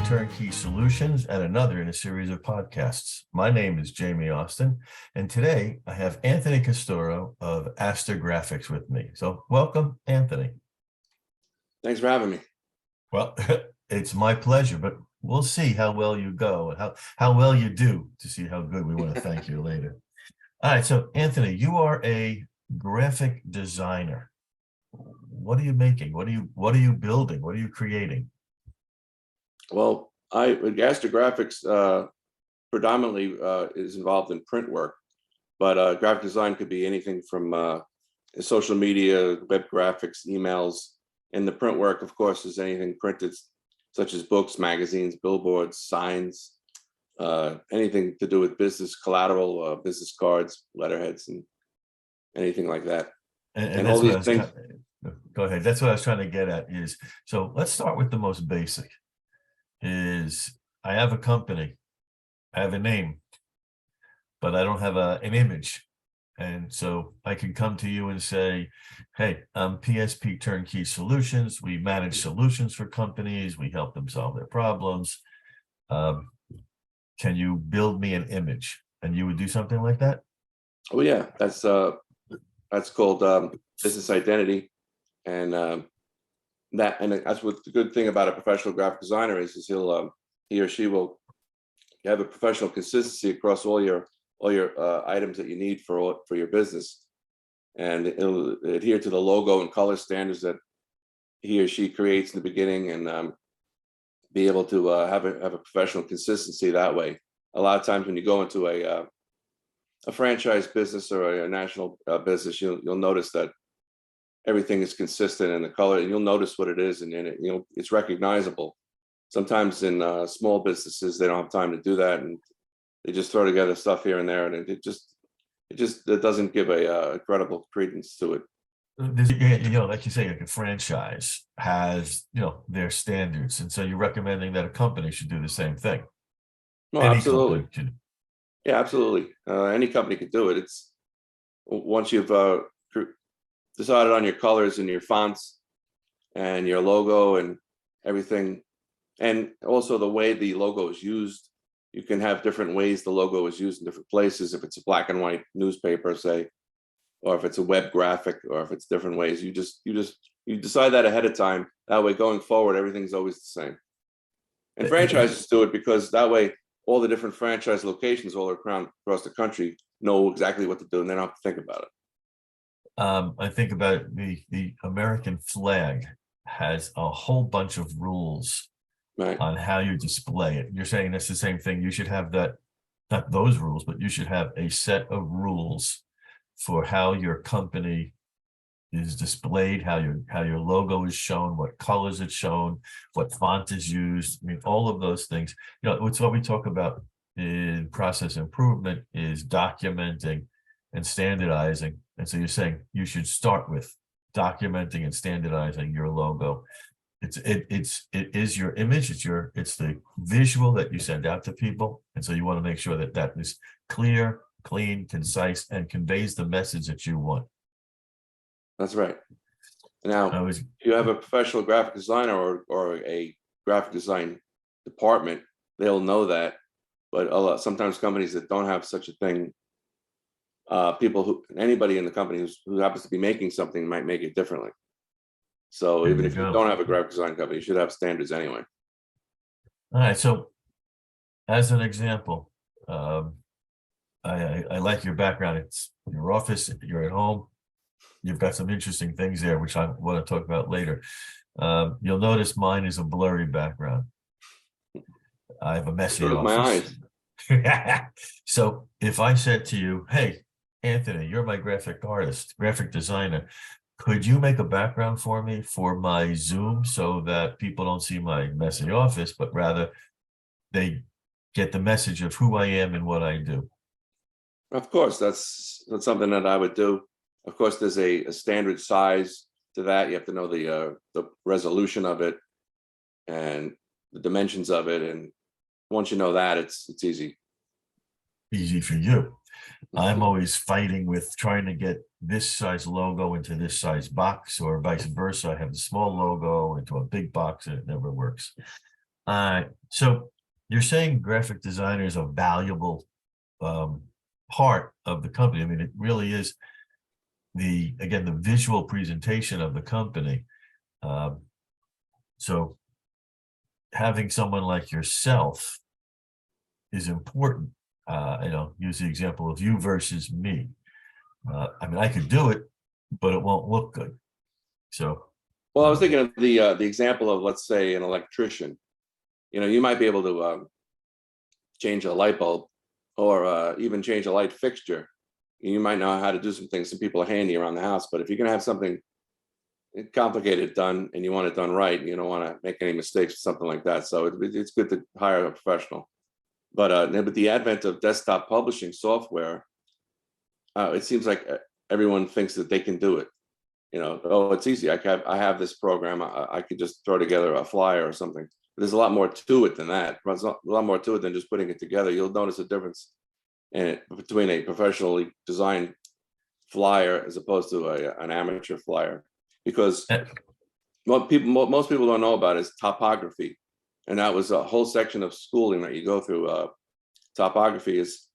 Turnkey Solutions and another in a series of podcasts. My name is Jamie Austin, and today I have Anthony Castoro of Astor Graphics with me. So welcome, Anthony. Thanks for having me. Well, it's my pleasure, but we'll see how well you go and how well you do to see how good we want to thank you later. All right, so Anthony, you are a graphic designer. What are you making? What are you building? What are you creating? Well, Astor Graphics predominantly is involved in print work, but graphic design could be anything from social media, web graphics, emails, and the print work, of course, is anything printed, such as books, magazines, billboards, signs, anything to do with business collateral, business cards, letterheads, and anything like that. And all these things. Go ahead. That's what I was trying to get at. So let's start with the most basic. I have a company, I have a name, but I don't have an image. And so I can come to you and say, hey, I'm PSP Turnkey Solutions. We manage solutions for companies. We help them solve their problems. Can you build me an image? And you would do something like that? Oh yeah, that's called business identity, and that's what the good thing about a professional graphic designer is he or she will have a professional consistency across all your items that you need for your business, and it'll adhere to the logo and color standards that he or she creates in the beginning, and be able to have a professional consistency that way. A lot of times when you go into a franchise business or a national business, you'll notice that everything is consistent in the color, and you'll notice what it is, and it's recognizable. Sometimes in small businesses, they don't have time to do that, and they just throw together stuff here and there, and it doesn't give a credible credence to it. Like you say, like a franchise has their standards, and so you're recommending that a company should do the same thing. No, absolutely. Yeah, absolutely. Any company could do it. It's once you've decided on your colors and your fonts and your logo and everything, and also the way the logo is used. You can have different ways the logo is used in different places. If it's a black and white newspaper, say, or if it's a web graphic, or if it's different ways, you decide that ahead of time. That way, going forward, everything's always the same. And franchises do it because that way, all the different franchise locations all across the country know exactly what to do, and they don't have to think about it. I think about the American flag has a whole bunch of rules on how you display it. You're saying that's the same thing. You should have that, not those rules, but you should have a set of rules for how your company is displayed, how your logo is shown, what colors it's shown, what font is used. I mean, all of those things. It's what we talk about in process improvement is documenting and standardizing. And so you're saying you should start with documenting and standardizing your logo. It is your image. It's the visual that you send out to people. And so you want to make sure that is clear, clean, concise, and conveys the message that you want. That's right. Now, if you have a professional graphic designer or a graphic design department, they'll know that. But sometimes companies that don't have such a thing, anybody in the company who happens to be making something might make it differently. So even if you don't have a graphic design company, you should have standards anyway. All right. So as an example, I like your background. It's your office, you're at home. You've got some interesting things there, which I want to talk about later. You'll notice mine is a blurry background. I have a messy office. My eyes. So if I said to you, hey, Anthony, you're my graphic designer, could you make a background for me for my Zoom so that people don't see my messy office, but rather they get the message of who I am and what I do? Of course, that's something that I would do. Of course, there's a standard size to that. You have to know the resolution of it and the dimensions of it. And once you know that, it's easy. Easy for you. I'm always fighting with trying to get this size logo into this size box, or vice versa. I have the small logo into a big box and it never works. So you're saying graphic designer is a valuable part of the company. I mean, it really is again, the visual presentation of the company. So having someone like yourself is important. Use the example of you versus me. I mean, I could do it, but it won't look good. So, Well, I was thinking of the example of, let's say, an electrician. You might be able to change a light bulb, or even change a light fixture. You might know how to do some things. Some people are handy around the house, but if you're going to have something complicated done and you want it done right, you don't want to make any mistakes or something like that. So it's good to hire a professional. But with the advent of desktop publishing software, it seems like everyone thinks that they can do it. Oh, it's easy. I have this program. I could just throw together a flyer or something. But there's a lot more to it than that. There's a lot more to it than just putting it together. You'll notice a difference between a professionally designed flyer as opposed to an amateur flyer, because most people don't know about is topography, and that was a whole section of schooling that you go through. Topography is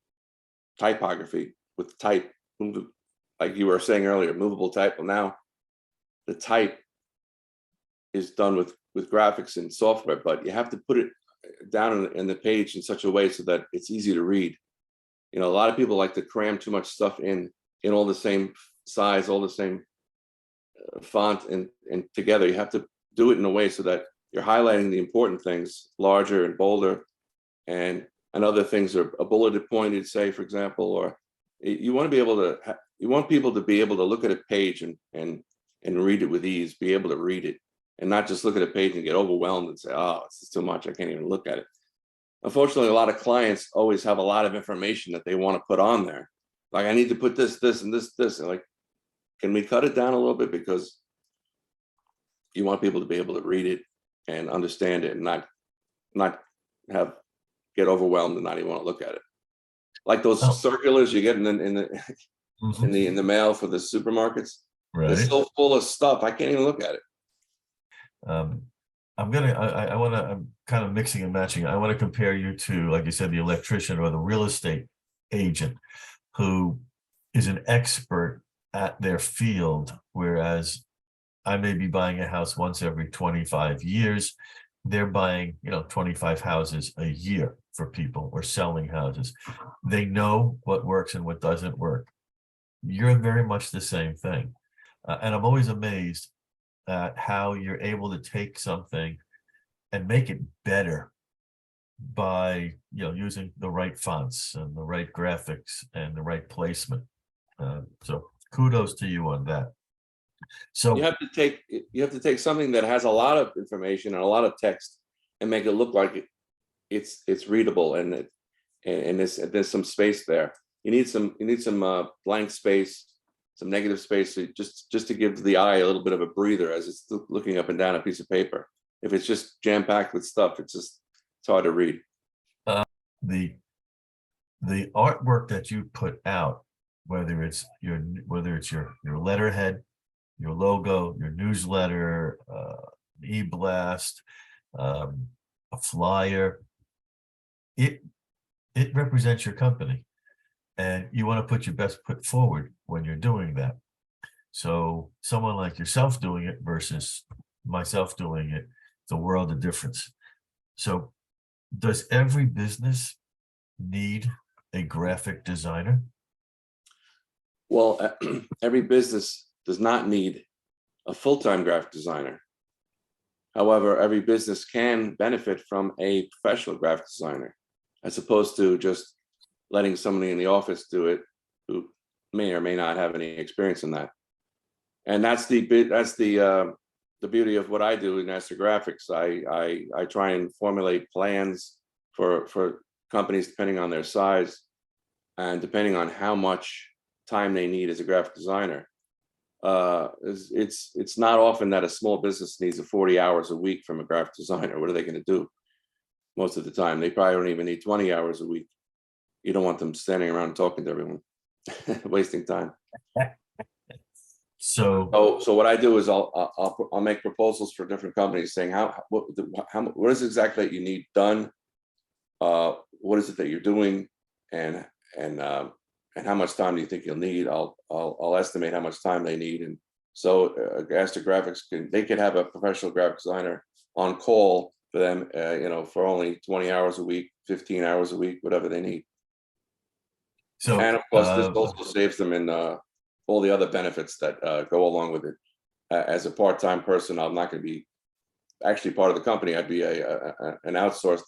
typography with type, like you were saying earlier, movable type. Well, now the type is done with graphics and software, but you have to put it down in the page in such a way so that it's easy to read. A lot of people like to cram too much stuff in all the same size, all the same font, and together. You have to do it in a way so that you're highlighting the important things larger and bolder, and other things are a bulleted pointed, say, for example. Or you want to be able to you want people to be able to look at a page and read it with ease, be able to read it, and not just look at a page and get overwhelmed and say, oh, this is too much, I can't even look at it. Unfortunately, a lot of clients always have a lot of information that they want to put on there. Like, I need to put this, and this, and like, can we cut it down a little bit? Because you want people to be able to read it and understand it, and not get overwhelmed and not even want to look at it. Like those circulars you get in the mail for the supermarkets. Right. They're so full of stuff, I can't even look at it. I'm kind of mixing and matching. I want to compare you to, like you said, the electrician or the real estate agent who is an expert at their field, whereas I may be buying a house once every 25 years. They're buying, 25 houses a year for people, or selling houses. They know what works and what doesn't work. You're very much the same thing. And I'm always amazed at how you're able to take something and make it better by, using the right fonts and the right graphics and the right placement. So kudos to you on that. So you have to take something that has a lot of information and a lot of text and make it look like it's readable, and there's some space there. You need some blank space, some negative space, just to give the eye a little bit of a breather as it's looking up and down a piece of paper. If it's just jam packed with stuff, it's hard to read. The artwork that you put out, whether it's your letterhead, your logo, your newsletter, e-blast, a flyer, it represents your company, and you want to put your best foot forward when you're doing that. So someone like yourself doing it versus myself doing it, it's a world of difference. So does every business need a graphic designer? Well, every business does not need a full-time graphic designer. However, every business can benefit from a professional graphic designer, as opposed to just letting somebody in the office do it who may or may not have any experience in that. And that's the beauty of what I do in Astor Graphics. I try and formulate plans for companies depending on their size and depending on how much time they need as a graphic designer. It's not often that a small business needs 40 hours a week from a graphic designer. What are they going to do? Most of the time, they probably don't even need 20 hours a week. You don't want them standing around talking to everyone, wasting time. So what I do is I'll make proposals for different companies saying what is exactly that you need done, what is it that you're doing, and how much time do you think you'll need. I'll estimate how much time they need, and so Astor Graphics could have a professional graphic designer on call for them, for only 20 hours a week, 15 hours a week, whatever they need. So, and of course, this also saves them in all the other benefits that go along with it. As a part-time person, I'm not going to be actually part of the company. I'd be an outsourced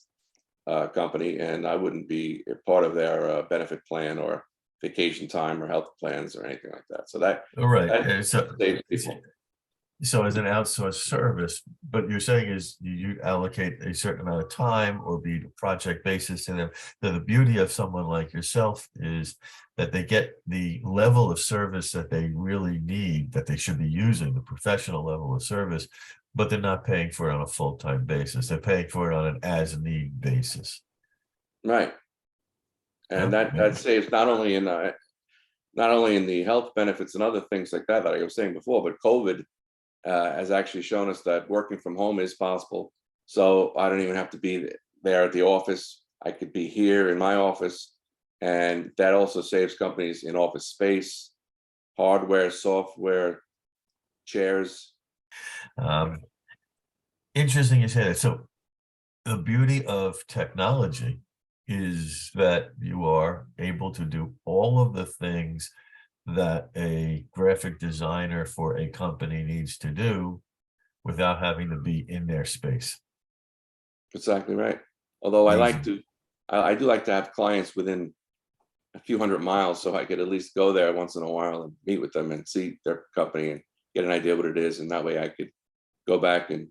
company, and I wouldn't be a part of their benefit plan or vacation time or health plans or anything like that. So that saves people. So as an outsourced service, but you're saying is you allocate a certain amount of time or be a project basis to them. The beauty of someone like yourself is that they get the level of service that they really need, that they should be using, the professional level of service, but they're not paying for it on a full-time basis. They're paying for it on an as-need basis. Right. And that saves not only in the health benefits and other things like that I was saying before, but COVID has actually shown us that working from home is possible. So I don't even have to be there at the office. I could be here in my office, and that also saves companies in office space, hardware, software, chairs. Interesting you say that. So the beauty of technology is that you are able to do all of the things that a graphic designer for a company needs to do without having to be in their space. Exactly right. Although I do like to have clients within a few hundred miles, so I could at least go there once in a while and meet with them and see their company and get an idea what it is, and that way I could go back and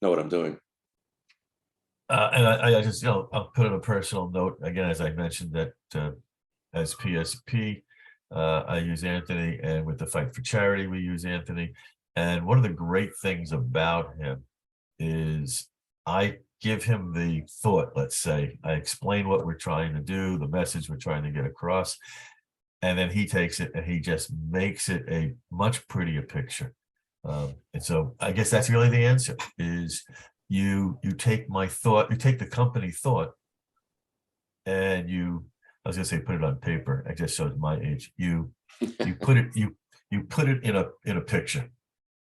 know what I'm doing. And I just, I'll put in a personal note again, as I mentioned that as PSP, I use Anthony, and with the Fight for Charity, we use Anthony. And one of the great things about him is I give him the thought, let's say, I explain what we're trying to do, the message we're trying to get across, and then he takes it and he just makes it a much prettier picture. And so I guess that's really the answer is you take my thought, you take the company thought, and I was gonna say put it on paper. I just shows my age. You put it in a picture,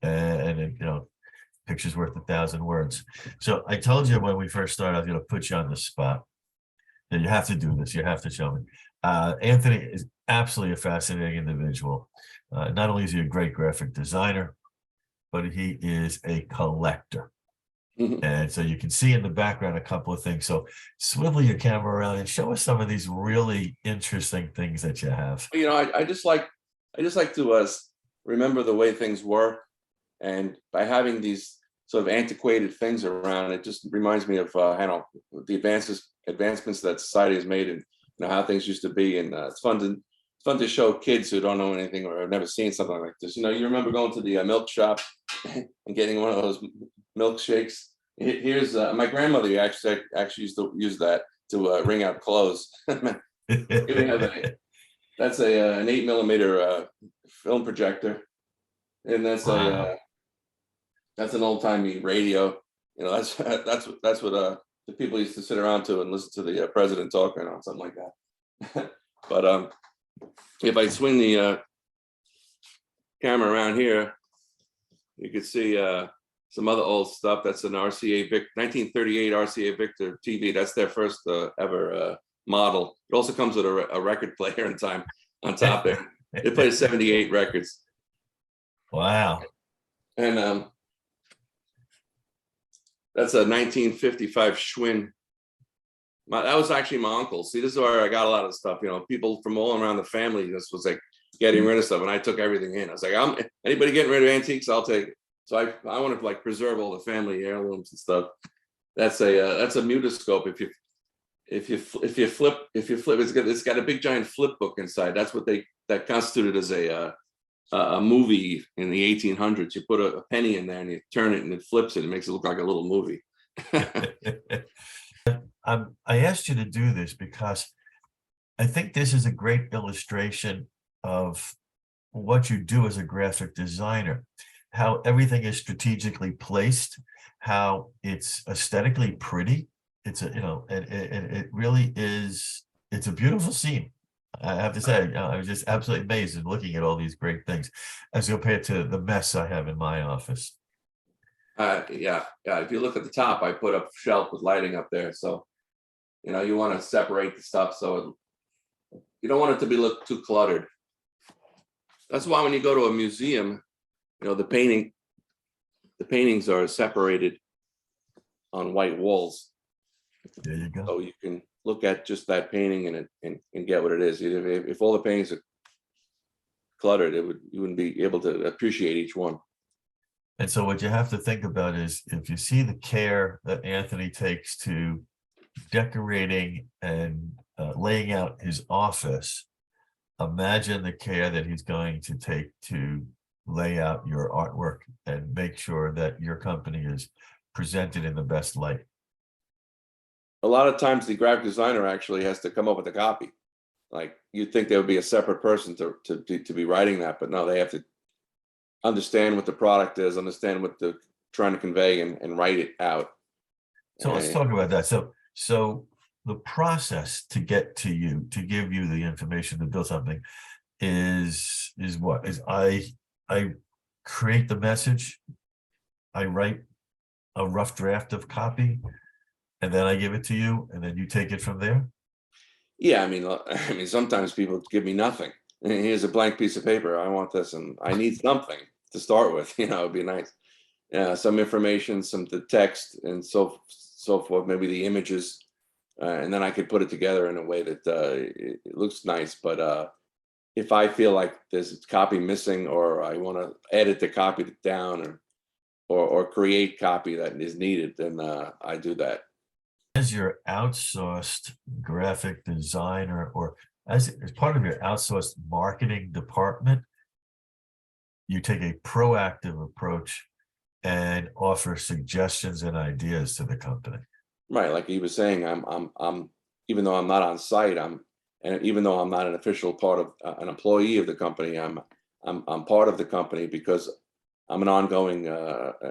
and picture's worth 1,000 words. So I told you when we first started, I was gonna put you on the spot. And you have to do this. You have to show me. Anthony is absolutely a fascinating individual. Not only is he a great graphic designer, but he is a collector. And so you can see in the background a couple of things. So swivel your camera around and show us some of these really interesting things that you have. I just like to remember the way things were, and by having these sort of antiquated things around, it just reminds me of the advancements that society has made, and how things used to be. And it's fun to show kids who don't know anything or have never seen something like this. You remember going to the milk shop and getting one of those milkshakes. Here's my grandmother actually used to use that to wring out clothes. Here we have that's an 8mm film projector, and that's an old-timey radio. That's what the people used to sit around to and listen to the president talking on, something like that. But if I swing the camera around here, you can see some other old stuff. That's an RCA Victor, 1938 RCA Victor TV. That's their first ever model. It also comes with a record player on top there. It plays 78 records. Wow. And that's a 1955 Schwinn. That was actually my uncle. See, this is where I got a lot of stuff. People from all around the family. This was like getting rid of stuff, and I took everything in. I was like, anybody getting rid of antiques, I'll take it. So I want to preserve all the family heirlooms and stuff. That's a mutoscope. If you flip, it's got a big giant flip book inside. That's what that constituted as a movie in the 1800s. You put a penny in there and you turn it and it flips it. It makes it look like a little movie. I asked you to do this because I think this is a great illustration of what you do as a graphic designer, how everything is strategically placed, how it's aesthetically pretty. It's a, you know, and it really is, it's a beautiful scene. I have to say, I was just absolutely amazed in looking at all these great things as compared to the mess I have in my office. Yeah. If you look at the top, I put a shelf with lighting up there. So, you want to separate the stuff so you don't want it to be look too cluttered. That's why when you go to a museum, the paintings are separated on white walls. There you go. So you can look at just that painting and get what it is. If all the paintings are cluttered, you wouldn't be able to appreciate each one. And so what you have to think about is, if you see the care that Anthony takes to decorating and laying out his office, imagine the care that he's going to take to lay out your artwork and make sure that your company is presented in the best light. A lot of times the graphic designer actually has to come up with a copy. Like, you'd think there would be a separate person to be writing that, but no, they have to understand what the product is, understand what they're trying to convey, and write it out. So let's talk about that. So the process to get to you, to give you the information to build something is what? Is I create the message, I write a rough draft of copy, and then I give it to you, and then you take it from there? Yeah, I mean, sometimes people give me nothing. Here's a blank piece of paper. I want this, and I need something to start with. It'd be nice. Some information, some the text, and so forth. Maybe the images, and then I could put it together in a way that it looks nice. But if I feel like there's a copy missing, or I want to edit the copy down, or create copy that is needed, then I do that. As your outsourced graphic designer, or as part of your outsourced marketing department, you take a proactive approach and offer suggestions and ideas to the company. Right, like he was saying, I'm even though I'm not on site, and even though I'm not an official part of an employee of the company, I'm part of the company because I'm an ongoing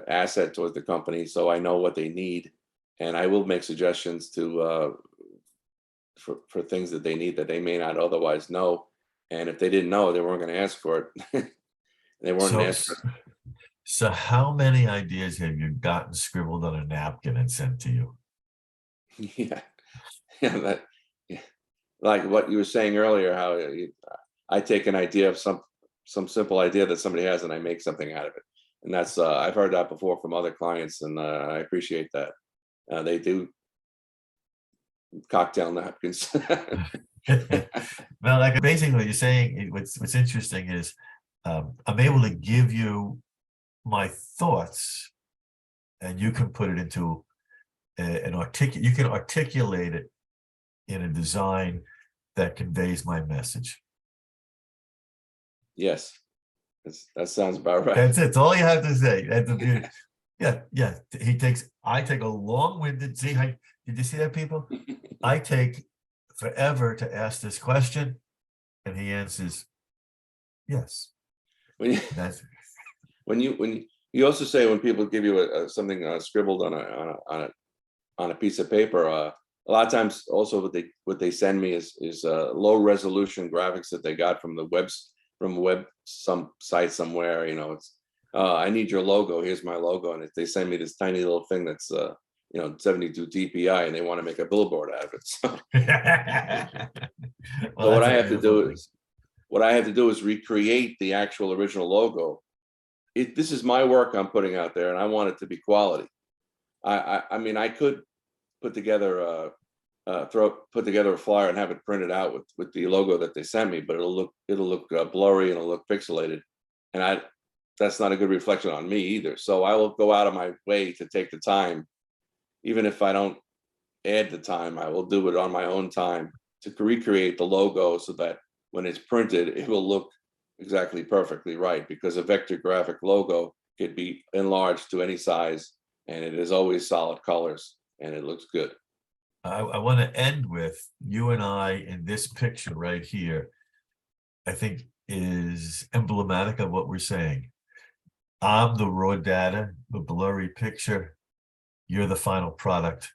asset towards the company. So I know what they need, and I will make suggestions to for things that they need that they may not otherwise know. And if they didn't know, they weren't going to ask for it. They weren't So, asked. so how many ideas have you gotten scribbled on a napkin and sent to you? Yeah, yeah, yeah. Like what you were saying earlier, how I take an idea of some simple idea that somebody has, and I make something out of it. And that's I've heard that before from other clients, and I appreciate that. They do cocktail napkins. Well, like basically what you're saying, what's interesting is I'm able to give you my thoughts, and you can put it into you can articulate it in a design that conveys my message. Yes, that sounds about right. That's it. That's all you have to say. That's the beauty. Yeah, yeah. I take a long-winded, did you see that, people? I take forever to ask this question, and he answers, yes. When you, That's when you also say, when people give you something scribbled on a piece of paper, a lot of times also what they send me is low resolution graphics that they got from some site somewhere. It's I need your logo. Here's my logo, and if they send me this tiny little thing that's 72 DPI, and they want to make a billboard out of it. So, well, so that's a beautiful thing. what I have to do is recreate the actual original logo. This is my work I'm putting out there, and I want it to be quality. I mean, I could put together a flyer and have it printed out with the logo that they sent me, but it'll look blurry, and it'll look pixelated, and that's not a good reflection on me either. So I will go out of my way to take the time, even if I don't add the time, I will do it on my own time to recreate the logo so that when it's printed, it will look exactly perfectly right, because a vector graphic logo could be enlarged to any size, and it is always solid colors, and it looks good. I want to end with you and I in this picture right here. I think is emblematic of what we're saying. I'm the raw data, the blurry picture. You're the final product,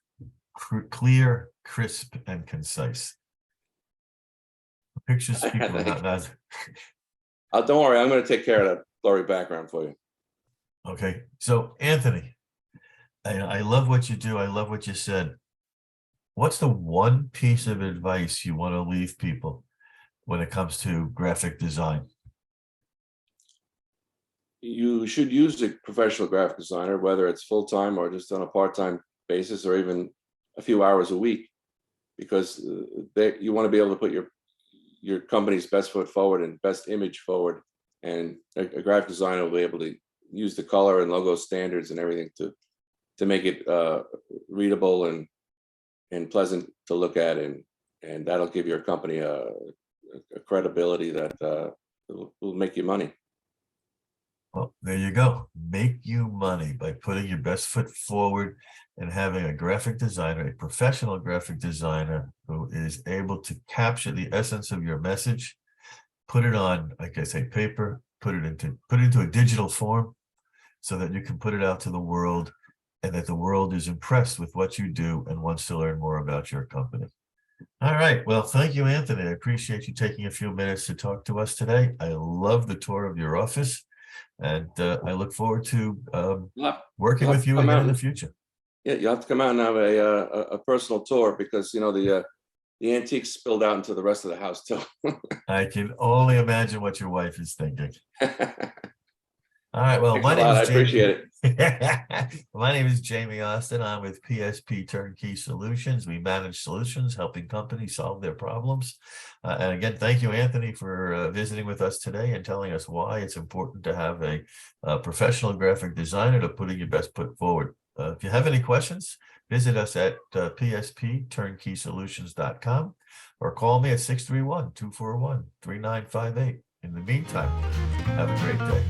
clear, crisp, and concise. The pictures speak for not. Don't worry, I'm going to take care of that blurry background for you. Okay, so Anthony, I love what you do. I love what you said. What's the one piece of advice you want to leave people when it comes to graphic design? You should use a professional graphic designer, whether it's full-time or just on a part-time basis, or even a few hours a week, because you want to be able to put your company's best foot forward and best image forward. And a graphic designer will be able to use the color and logo standards and everything to make it readable and pleasant to look at, and that'll give your company a credibility that will make you money. Well, there you go. Make you money by putting your best foot forward and having a graphic designer, a professional graphic designer who is able to capture the essence of your message, put it on, like I say, paper, put it into a digital form so that you can put it out to the world, and that the world is impressed with what you do and wants to learn more about your company. All right. Well, thank you, Anthony. I appreciate you taking a few minutes to talk to us today. I love the tour of your office. And I look forward to working with you again in the future. Yeah, you'll have to come out and have a personal tour, because the antiques spilled out into the rest of the house too. I can only imagine what your wife is thinking. All right. Well, Thanks a lot. I appreciate it. My name is Jamie Austin. I'm with PSP Turnkey Solutions. We manage solutions, helping companies solve their problems. And again, thank you, Anthony, for visiting with us today and telling us why it's important to have a professional graphic designer to putting your best foot forward. If you have any questions, visit us at pspturnkeysolutions.com or call me at 631-241-3958. In the meantime, have a great day.